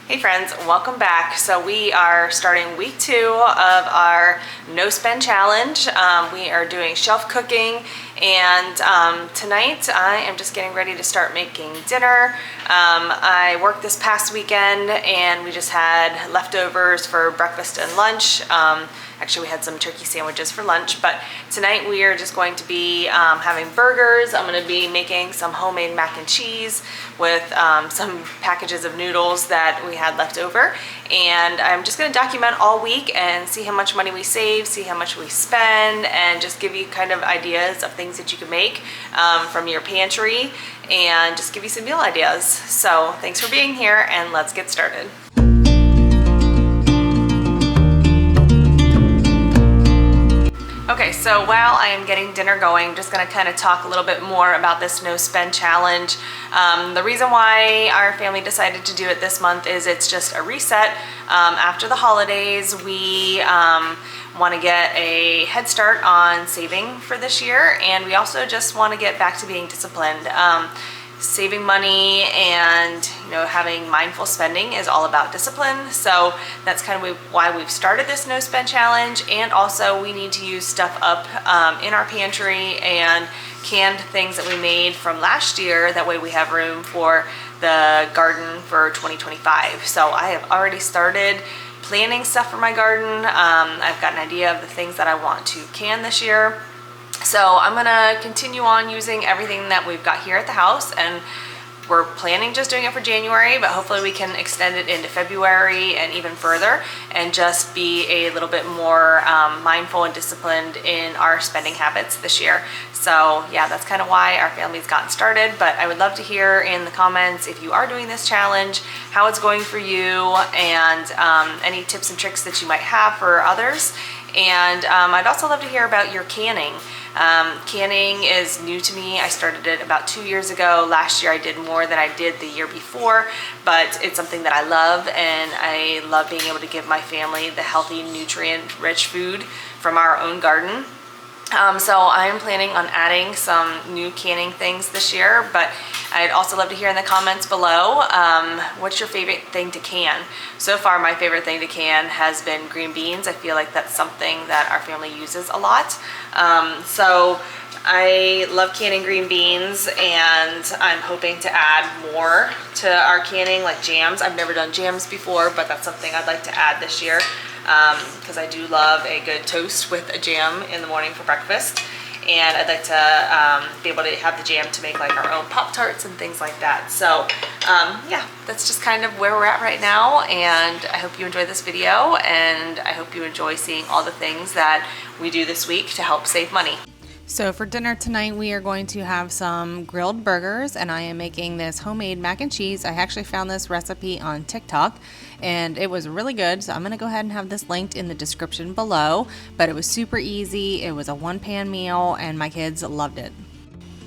Hey friends, welcome back. So we are starting week 2 of our no spend challenge. We are doing shelf cooking, and tonight I am just getting ready to start making dinner. I worked this past weekend and we just had leftovers for breakfast and lunch. Actually, we had some turkey sandwiches for lunch, but tonight we are just going to be having burgers. I'm going to be making some homemade mac and cheese with some packages of noodles that we had left over. And I'm just going to document all week and see how much money we save, see how much we spend, and just give you kind of ideas of things that you can make from your pantry and just give you some meal ideas. So thanks for being here, and let's get started. Okay, so while I am getting dinner going, I'm just going to kind of talk a little bit more about this no spend challenge. The reason why our family decided to do it this month is it's just a reset. After the holidays, we want to get a head start on saving for this year, and we also just want to get back to being disciplined. Saving money and having mindful spending is all about discipline. So that's kind of why we've started this no spend challenge. And also we need to use stuff up in our pantry and canned things that we made from last year. That way we have room for the garden for 2025. So I have already started planning stuff for my garden. I've got an idea of the things that I want to can this year. So I'm gonna continue on using everything that we've got here at the house, and we're planning just doing it for January, but hopefully we can extend it into February and even further, and just be a little bit more mindful and disciplined in our spending habits this year. So yeah, that's kind of why our family's gotten started. But I would love to hear in the comments if you are doing this challenge, how it's going for you, and any tips and tricks that you might have for others. And I'd also love to hear about your canning. Canning is new to me. I started it about 2 years ago. Last year I did more than I did the year before, but it's something that I love, and I love being able to give my family the healthy, nutrient-rich food from our own garden. So I'm planning on adding some new canning things this year, but I'd also love to hear in the comments below, what's your favorite thing to can? So far, my favorite thing to can has been green beans. I feel like that's something that our family uses a lot. So I love canning green beans, and I'm hoping to add more to our canning, like jams. I've never done jams before, but that's something I'd like to add this year. Because I do love a good toast with a jam in the morning for breakfast, and I'd like to be able to have the jam to make like our own Pop-Tarts and things like that. So yeah, that's just kind of where we're at right now, and I hope you enjoy this video, and I hope you enjoy seeing all the things that we do this week to help save money. So for dinner tonight, we are going to have some grilled burgers, and I am making this homemade mac and cheese. I actually found this recipe on TikTok, and it was really good. So I'm going to go ahead and have this linked in the description below, but it was super easy. It was a one-pan meal, and my kids loved it.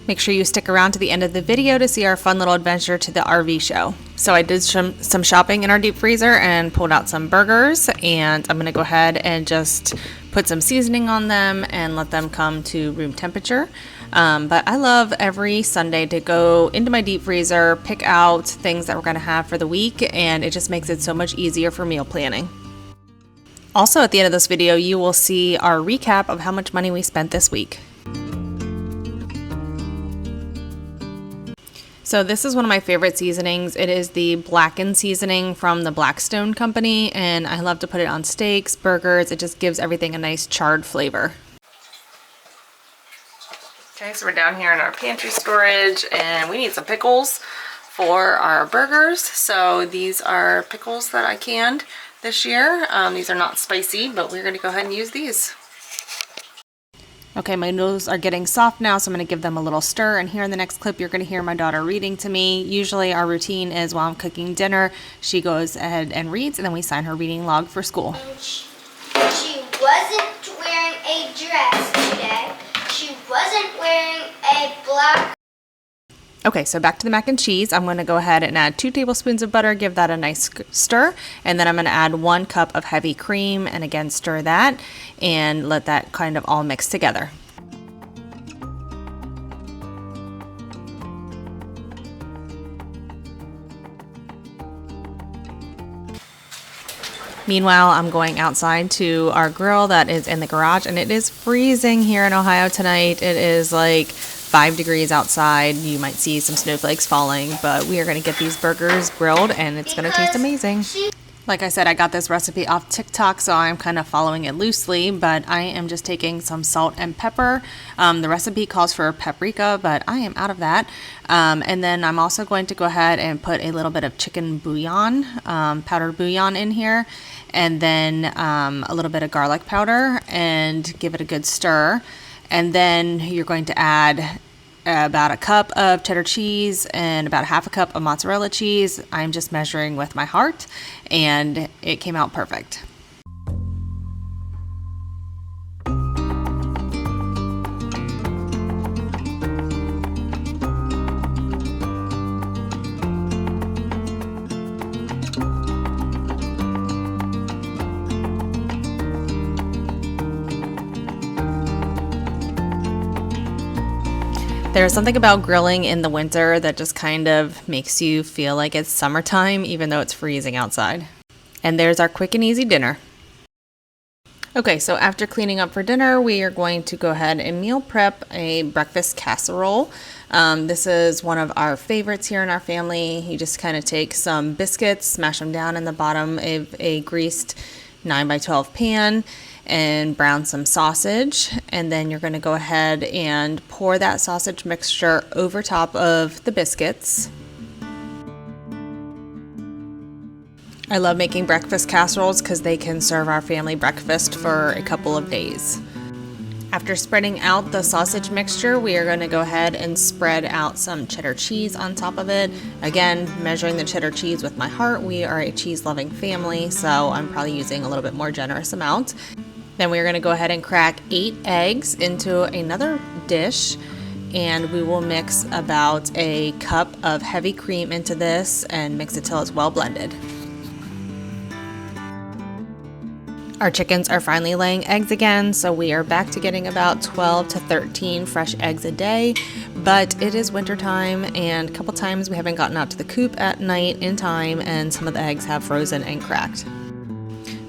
Make sure you stick around to the end of the video to see our fun little adventure to the RV show. So I did some shopping in our deep freezer and pulled out some burgers, and I'm going to go ahead and just put some seasoning on them and let them come to room temperature. But I love every Sunday to go into my deep freezer, pick out things that we're going to have for the week, and it just makes it so much easier for meal planning. Also, at the end of this video, you will see our recap of how much money we spent this week. So this is one of my favorite seasonings. It is the blackened seasoning from the Blackstone company, and I love to put it on steaks, burgers. It just gives everything a nice charred flavor. Okay, so we're down here in our pantry storage, and we need some pickles for our burgers. So these are pickles that I canned this year. These are not spicy, but we're going to go ahead and use these. Okay, my noodles are getting soft now, so I'm going to give them a little stir, and here in the next clip you're going to hear my daughter reading to me. Usually our routine is while I'm cooking dinner, she goes ahead and reads, and then we sign her reading log for school. She wasn't wearing a dress today. She wasn't wearing a black... Okay, so back to the mac and cheese. I'm going to go ahead and add 2 tablespoons of butter, give that a nice stir, and then I'm going to add 1 cup of heavy cream, and again stir that and let that kind of all mix together. Meanwhile, I'm going outside to our grill that is in the garage, and it is freezing here in Ohio tonight. It is like 5 degrees outside. You might see some snowflakes falling, but we are going to get these burgers grilled, and it's going to taste amazing. Like I said, I got this recipe off TikTok, so I'm kind of following it loosely, but I am just taking some salt and pepper. The recipe calls for paprika, but I am out of that. And then I'm also going to go ahead and put a little bit of chicken bouillon, powdered bouillon in here, and then a little bit of garlic powder, and give it a good stir. And then you're going to add about a cup of cheddar cheese and about half a cup of mozzarella cheese. I'm just measuring with my heart, and it came out perfect. There's something about grilling in the winter that just kind of makes you feel like it's summertime, even though it's freezing outside. And there's our quick and easy dinner. Okay, so after cleaning up for dinner, we are going to go ahead and meal prep a breakfast casserole. This is one of our favorites here in our family. You just kind of take some biscuits, smash them down in the bottom of a greased 9x12 pan, and brown some sausage, and then you're going to go ahead and pour that sausage mixture over top of the biscuits. I love making breakfast casseroles because they can serve our family breakfast for a couple of days. After spreading out the sausage mixture, we are going to go ahead and spread out some cheddar cheese on top of it. Again, measuring the cheddar cheese with my heart. We are a cheese-loving family, so I'm probably using a little bit more generous amount. Then we're going to go ahead and crack 8 eggs into another dish, and we will mix about a cup of heavy cream into this and mix it till it's well blended. Our chickens are finally laying eggs again, so we are back to getting about 12 to 13 fresh eggs a day, but it is winter time, and a couple times we haven't gotten out to the coop at night in time, and some of the eggs have frozen and cracked.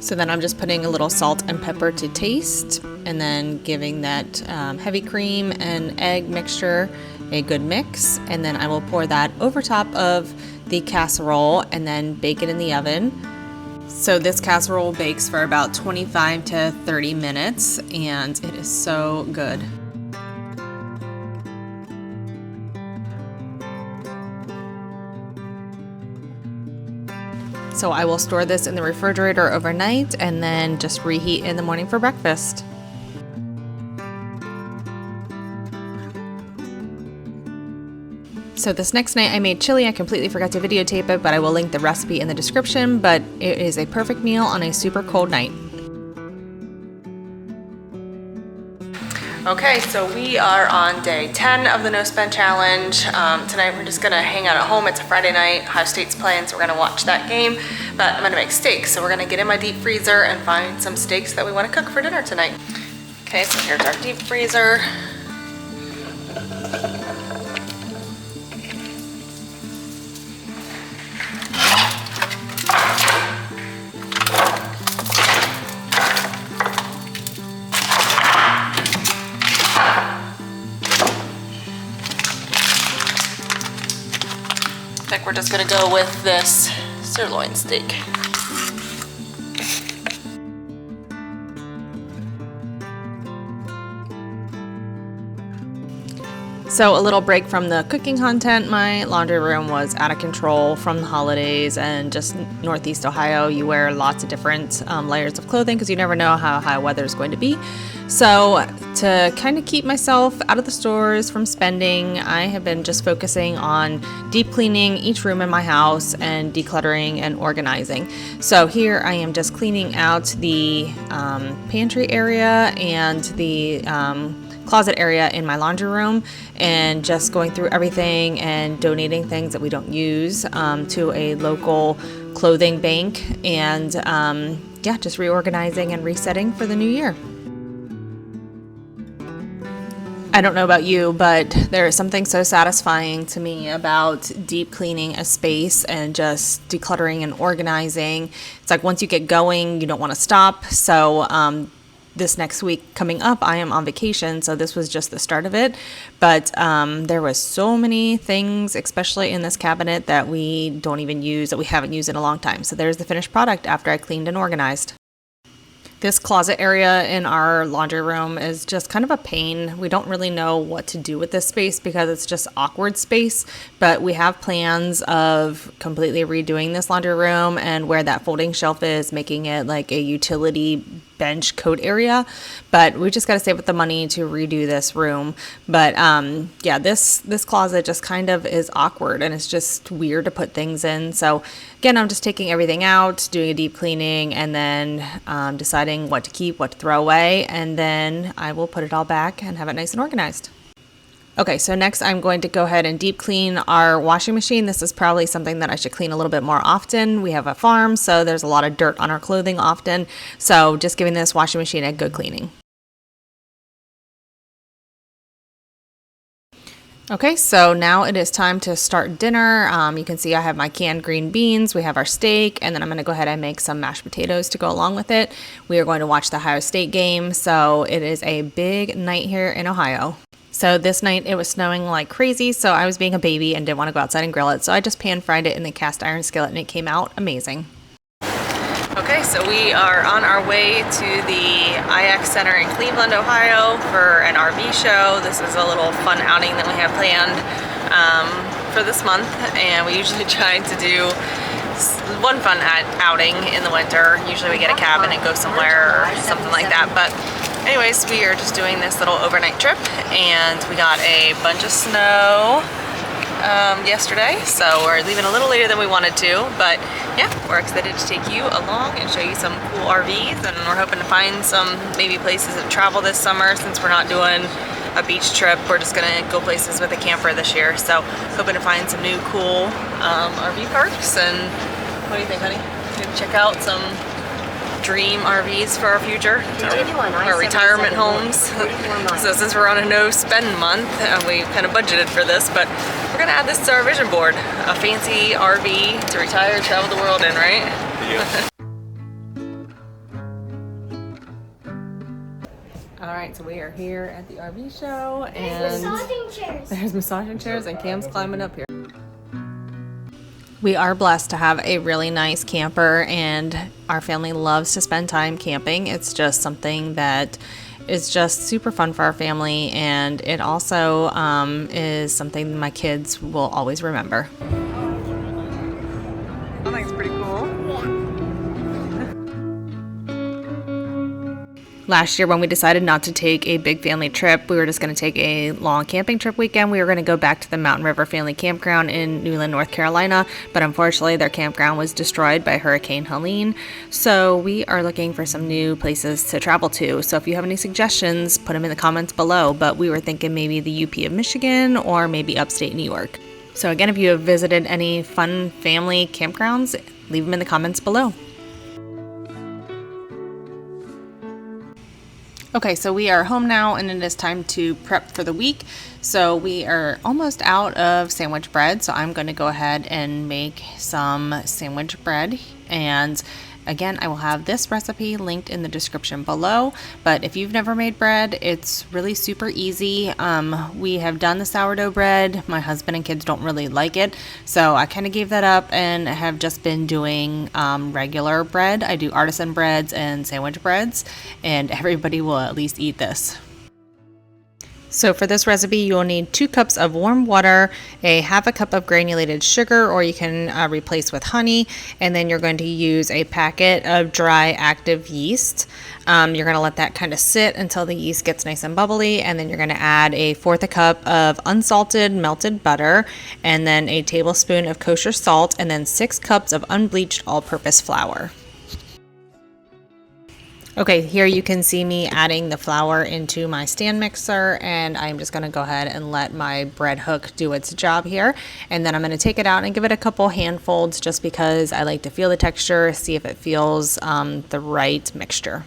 So then I'm just putting a little salt and pepper to taste, and then giving that heavy cream and egg mixture a good mix, and then I will pour that over top of the casserole and then bake it in the oven. So this casserole bakes for about 25 to 30 minutes, and it is so good. So I will store this in the refrigerator overnight and then just reheat in the morning for breakfast. So this next night I made chili. I completely forgot to videotape it, but I will link the recipe in the description. But it is a perfect meal on a super cold night. Okay, so we are on day 10 of the No Spend Challenge. Tonight we're just gonna hang out at home. It's a Friday night, Ohio State's playing, so we're gonna watch that game. But I'm gonna make steaks, so we're gonna get in my deep freezer and find some steaks that we wanna cook for dinner tonight. Okay, so here's our deep freezer. I think we're just gonna go with this sirloin steak. So a little break from the cooking content. My laundry room was out of control from the holidays, and just Northeast Ohio, you wear lots of different layers of clothing because you never know how high weather is going to be. So to kind of keep myself out of the stores from spending, I have been just focusing on deep cleaning each room in my house and decluttering and organizing. So here I am just cleaning out the pantry area and the closet area in my laundry room, and just going through everything and donating things that we don't use to a local clothing bank, and yeah, just reorganizing and resetting for the new year. I don't know about you, but there is something so satisfying to me about deep cleaning a space and just decluttering and organizing. It's like once you get going, you don't want to stop. So this next week coming up, I am on vacation, so this was just the start of it. But there was so many things, especially in this cabinet, that we don't even use, that we haven't used in a long time. So there's the finished product after I cleaned and organized. This closet area in our laundry room is just kind of a pain. We don't really know what to do with this space because it's just awkward space, but we have plans of completely redoing this laundry room and where that folding shelf is, making it like a utility bench coat area. But we just got to save up the money to redo this room. But yeah, this closet just kind of is awkward and it's just weird to put things in. So again, I'm just taking everything out, doing a deep cleaning, and then deciding what to keep, what to throw away, and then I will put it all back and have it nice and organized. Okay, so next I'm going to go ahead and deep clean our washing machine. This is probably something that I should clean a little bit more often. We have a farm, so there's a lot of dirt on our clothing often. So just giving this washing machine a good cleaning. Okay, so now it is time to start dinner. You can see I have my canned green beans, we have our steak, and then I'm going to go ahead and make some mashed potatoes to go along with it. We are going to watch the Ohio State game, so it is a big night here in Ohio. So this night it was snowing like crazy, so I was being a baby and didn't want to go outside and grill it, so I just pan fried it in the cast iron skillet and it came out amazing. Okay, so we are on our way to the IX Center in Cleveland, Ohio for an RV show. This is a little fun outing that we have planned for this month, and we usually try to do one fun outing in the winter. Usually we get a cabin and go somewhere or something like that, but anyways, we are just doing this little overnight trip, and we got a bunch of snow yesterday, so we're leaving a little later than we wanted to, but yeah, we're excited to take you along and show you some cool RVs, and we're hoping to find some maybe places to travel this summer. Since we're not doing a beach trip, we're just gonna go places with a camper this year, so hoping to find some new cool RV parks. And what do you think, honey? Maybe check out some dream RVs for our future, our retirement homes. So since we're on a no spend month, we kind of budgeted for this, but we're gonna add this to our vision board. A fancy RV to retire, travel the world in, right? Yeah. All right, so we are here at the RV show, and there's massaging chairs and Cam's climbing up here. We are blessed to have a really nice camper, and our family loves to spend time camping. It's just something that is just super fun for our family, and it also is something my kids will always remember. I think it's pretty cool. Last year when we decided not to take a big family trip, we were just going to take a long camping trip weekend. We were going to go back to the Mountain River Family Campground in Newland, North Carolina, but unfortunately their campground was destroyed by Hurricane Helene. So we are looking for some new places to travel to. So if you have any suggestions, put them in the comments below, but we were thinking maybe the UP of Michigan or maybe upstate New York. So again, if you have visited any fun family campgrounds, leave them in the comments below. Okay, so we are home now, and it is time to prep for the week. So we are almost out of sandwich bread, so I'm going to go ahead and make some sandwich bread. And again, I will have this recipe linked in the description below, but if you've never made bread, it's really super easy. We have done the sourdough bread. My husband and kids don't really like it, so I kind of gave that up and have just been doing regular bread. I do artisan breads and sandwich breads, and everybody will at least eat this. So for this recipe, you will need 2 cups of warm water, a half a cup of granulated sugar, or you can replace with honey, and then you're going to use a packet of dry active yeast. You're going to let that kind of sit until the yeast gets nice and bubbly, and then you're going to add a 1/4 cup of unsalted melted butter, and then a tablespoon of kosher salt, and then 6 cups of unbleached all-purpose flour. Okay, here you can see me adding the flour into my stand mixer, and I'm just going to go ahead and let my bread hook do its job here. And then I'm going to take it out and give it a couple hand folds just because I like to feel the texture, see if it feels the right mixture.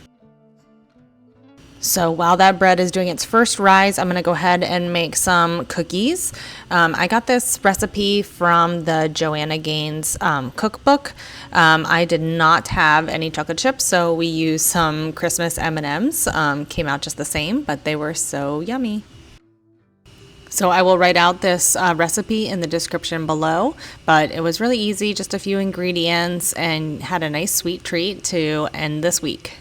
So while that bread is doing its first rise, I'm going to go ahead and make some cookies. I got this recipe from the Joanna Gaines cookbook. I did not have any chocolate chips, so we used some Christmas M&Ms. Came out just the same, but they were so yummy. So I will write out this recipe in the description below, but it was really easy, just a few ingredients, and had a nice sweet treat to end this week.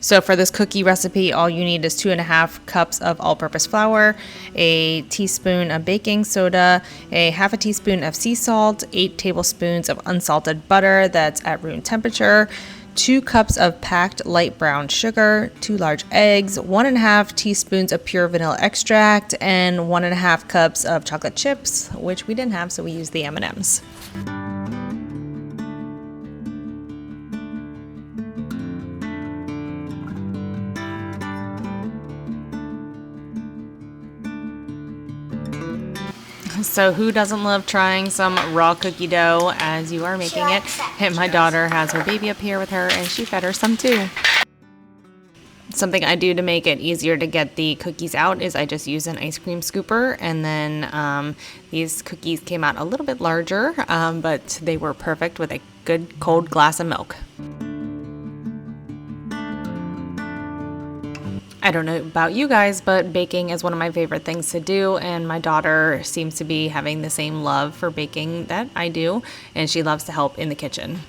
So for this cookie recipe, all you need is 2.5 cups of all-purpose flour, a teaspoon of baking soda, a half a teaspoon of sea salt, 8 tablespoons of unsalted butter that's at room temperature, 2 cups of packed light brown sugar, 2 large eggs, 1.5 teaspoons of pure vanilla extract, and 1.5 cups of chocolate chips, which we didn't have, so we used the M&Ms. So who doesn't love trying some raw cookie dough as you are making it? And my daughter has her baby up here with her, and she fed her some too. Something I do to make it easier to get the cookies out is I just use an ice cream scooper, and then these cookies came out a little bit larger, but they were perfect with a good cold glass of milk. I don't know about you guys, but baking is one of my favorite things to do, and my daughter seems to be having the same love for baking that I do, and she loves to help in the kitchen.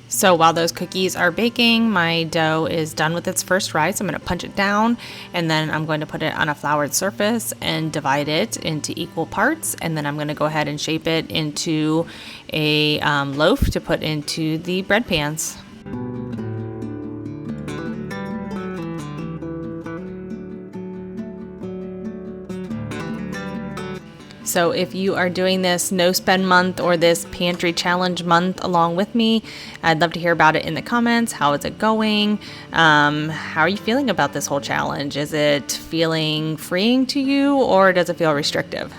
So while those cookies are baking, my dough is done with its first rise. I'm going to punch it down, and then I'm going to put it on a floured surface and divide it into equal parts, and then I'm going to go ahead and shape it into a loaf to put into the bread pans. So if you are doing this no spend month or this pantry challenge month along with me, I'd love to hear about it in the comments. How is it going? How are you feeling about this whole challenge? Is it feeling freeing to you, or does it feel restrictive?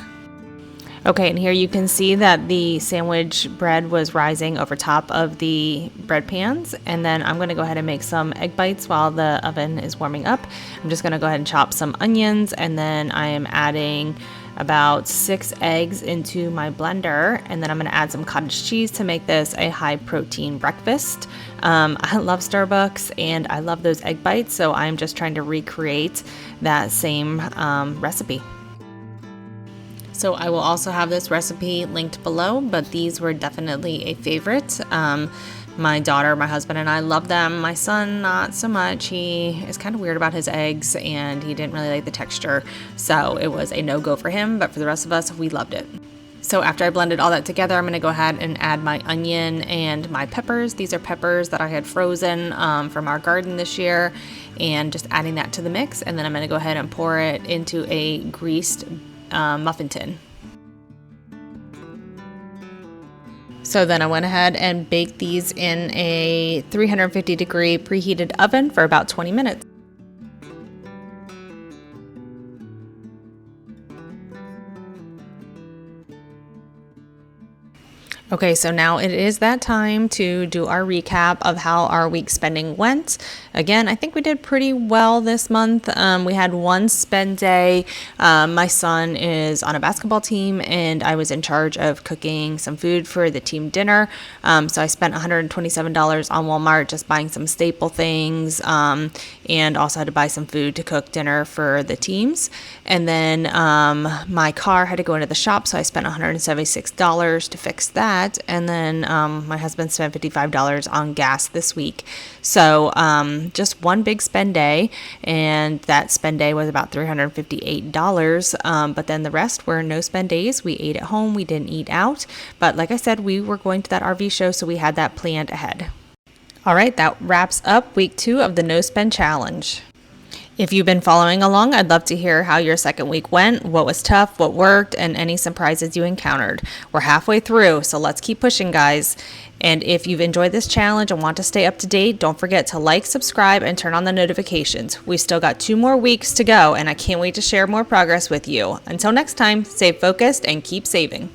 Okay, and here you can see that the sandwich bread was rising over top of the bread pans, and then I'm going to go ahead and make some egg bites while the oven is warming up. I'm just going to go ahead and chop some onions, and then I am adding about 6 eggs into my blender, and then I'm going to add some cottage cheese to make this a high protein breakfast. I love Starbucks and I love those egg bites, so I'm just trying to recreate that same recipe. So I will also have this recipe linked below, but these were definitely a favorite. My daughter, my husband, and I love them. My son, not so much. He is kind of weird about his eggs, and he didn't really like the texture, so it was a no-go for him, but for the rest of us, we loved it. So after I blended all that together, I'm going to go ahead and add my onion and my peppers. These are peppers that I had frozen from our garden this year, and just adding that to the mix, and then I'm going to go ahead and pour it into a greased muffin tin. So then I went ahead and baked these in a 350 degree preheated oven for about 20 minutes. Okay, so now it is that time to do our recap of how our week spending went. Again, I think we did pretty well this month. We had one spend day. My son is on a basketball team, and I was in charge of cooking some food for the team dinner. So I spent $127 on Walmart just buying some staple things, and also had to buy some food to cook dinner for the teams. And then my car had to go into the shop, so I spent $176 to fix that. And then my husband spent $55 on gas this week. So just one big spend day, and that spend day was about $358. But then the rest were no spend days. We ate at home. We didn't eat out. But like I said, we were going to that RV show, so we had that planned ahead. All right, that wraps up week 2 of the No Spend Challenge. If you've been following along, I'd love to hear how your second week went, what was tough, what worked, and any surprises you encountered. We're halfway through, so let's keep pushing, guys. And if you've enjoyed this challenge and want to stay up to date, don't forget to like, subscribe, and turn on the notifications. We've still got 2 more weeks to go, and I can't wait to share more progress with you. Until next time, stay focused and keep saving.